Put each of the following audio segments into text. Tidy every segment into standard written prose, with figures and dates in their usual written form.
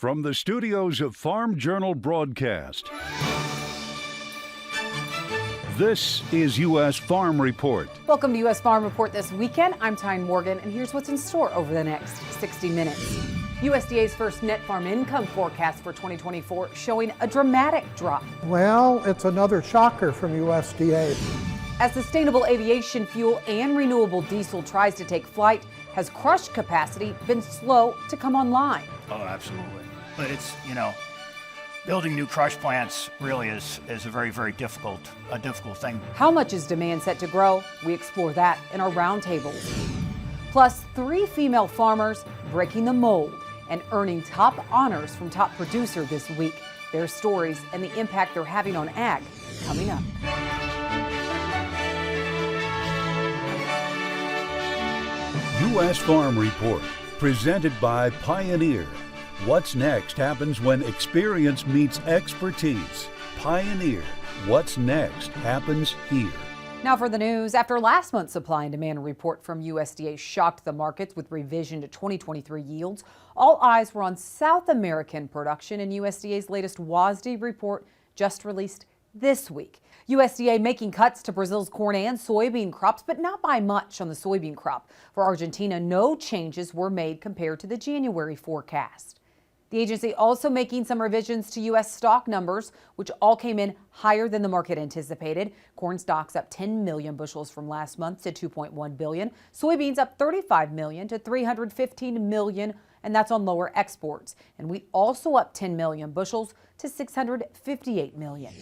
From the studios of Farm Journal Broadcast, this is U.S. Farm Report. Welcome to U.S. Farm Report this weekend. I'm Tyne Morgan, and here's what's in store over the next 60 minutes. USDA's first net farm income forecast for 2024 showing a dramatic drop. Well, it's another shocker from USDA. As sustainable aviation fuel and renewable diesel tries to take flight, has crush capacity been slow to come online? Oh, absolutely. But it's, building new crush plants really is a very, very difficult thing. How much is demand set to grow? We explore that in our roundtables. Plus, 3 female farmers breaking the mold and earning top honors from Top Producer this week. Their stories and the impact they're having on ag coming up. U.S. Farm Report, presented by Pioneer. What's next happens when experience meets expertise. Pioneer. What's next happens here. Now for the news. After last month's supply and demand report from USDA shocked the markets with revision to 2023 yields, all eyes were on South American production in USDA's latest WASDE report just released this week. USDA making cuts to Brazil's corn and soybean crops, but not by much on the soybean crop. For Argentina, no changes were made compared to the January forecast. The agency also making some revisions to U.S. stock numbers, which all came in higher than the market anticipated. Corn stocks up 10 million bushels from last month to 2.1 billion. Soybeans up 35 million to 315 million, and that's on lower exports. And wheat also up 10 million bushels to 658 million.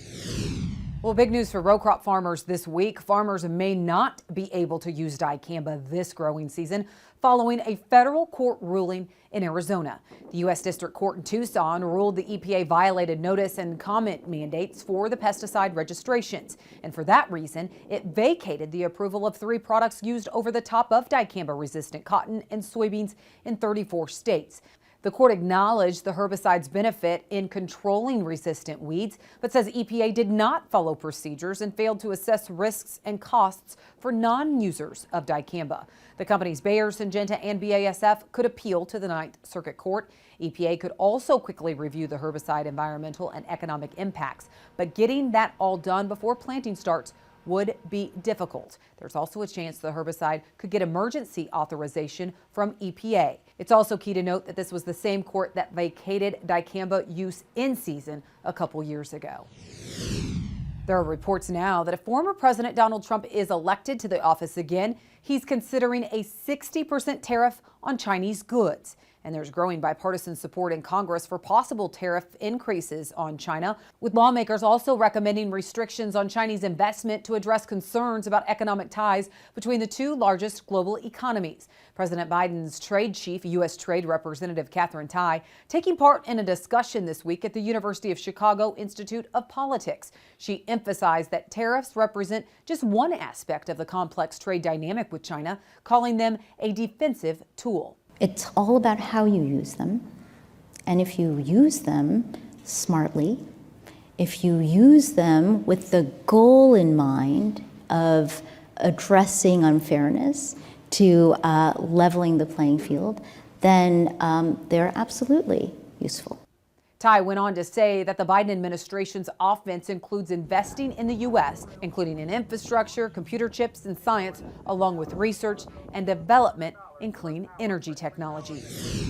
Well, big news for row crop farmers this week. Farmers may not be able to use dicamba this growing season following a federal court ruling in Arizona. The U.S. District Court in Tucson ruled the EPA violated notice and comment mandates for the pesticide registrations. And for that reason, it vacated the approval of 3 products used over the top of dicamba-resistant cotton and soybeans in 34 states. The court acknowledged the herbicide's benefit in controlling resistant weeds, but says EPA did not follow procedures and failed to assess risks and costs for non-users of dicamba. The companies Bayer, Syngenta, and BASF could appeal to the Ninth Circuit Court. EPA could also quickly review the herbicide environmental and economic impacts, but getting that all done before planting starts would be difficult. There's also a chance the herbicide could get emergency authorization from EPA. It's also key to note that this was the same court that vacated dicamba use in season a couple years ago. There are reports now that if former President Donald Trump is elected to the office again, he's considering a 60% tariff on Chinese goods. And there's growing bipartisan support in Congress for possible tariff increases on China, with lawmakers also recommending restrictions on Chinese investment to address concerns about economic ties between the 2 largest global economies. President Biden's trade chief, U.S. Trade Representative Katherine Tai, taking part in a discussion this week at the University of Chicago Institute of Politics. She emphasized that tariffs represent just one aspect of the complex trade dynamic with China, calling them a defensive tool. It's all about how you use them, and if you use them smartly, if you use them with the goal in mind of addressing unfairness to leveling the playing field, then they're absolutely useful. Tai went on to say that the Biden administration's offense includes investing in the U.S., including in infrastructure, computer chips, and science, along with research and development in clean energy technologies.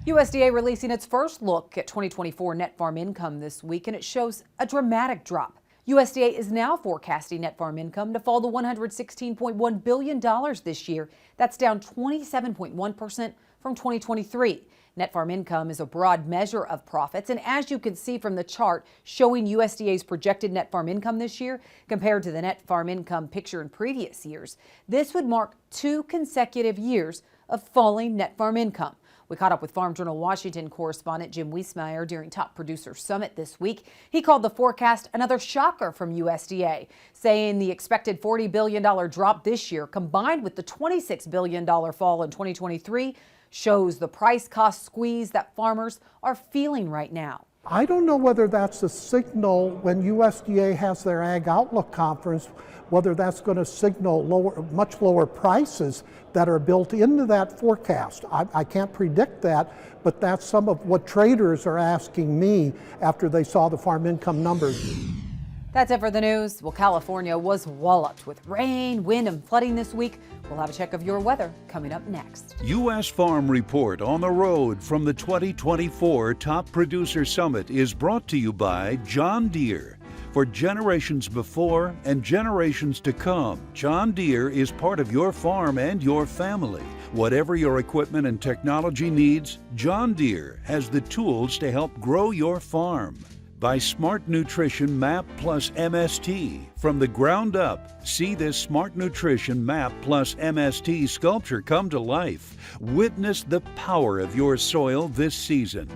USDA releasing its first look at 2024 net farm income this week, and it shows a dramatic drop. USDA is now forecasting net farm income to fall to $116.1 billion this year. That's down 27.1% from 2023. Net farm income is a broad measure of profits, and as you can see from the chart showing USDA's projected net farm income this year compared to the net farm income picture in previous years, this would mark 2 consecutive years of falling net farm income. We caught up with Farm Journal Washington correspondent Jim Wiesemeyer during Top Producer Summit this week. He called the forecast another shocker from USDA, saying the expected $40 billion drop this year, combined with the $26 billion fall in 2023, shows the price-cost squeeze that farmers are feeling right now. I don't know whether that's a signal when USDA has their Ag Outlook conference, whether that's going to signal much lower prices that are built into that forecast. I can't predict that, but that's some of what traders are asking me after they saw the farm income numbers. That's it for the news. Well, California was walloped with rain, wind, and flooding this week. We'll have a check of your weather coming up next. U.S. Farm Report on the road from the 2024 Top Producer Summit is brought to you by John Deere. For generations before and generations to come, John Deere is part of your farm and your family. Whatever your equipment and technology needs, John Deere has the tools to help grow your farm. By Smart Nutrition MAP Plus MST. From the ground up, see this Smart Nutrition MAP Plus MST sculpture come to life. Witness the power of your soil this season.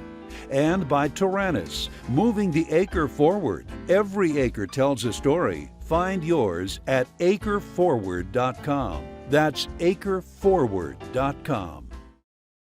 And by Taranis, moving the acre forward. Every acre tells a story. Find yours at acreforward.com. That's acreforward.com.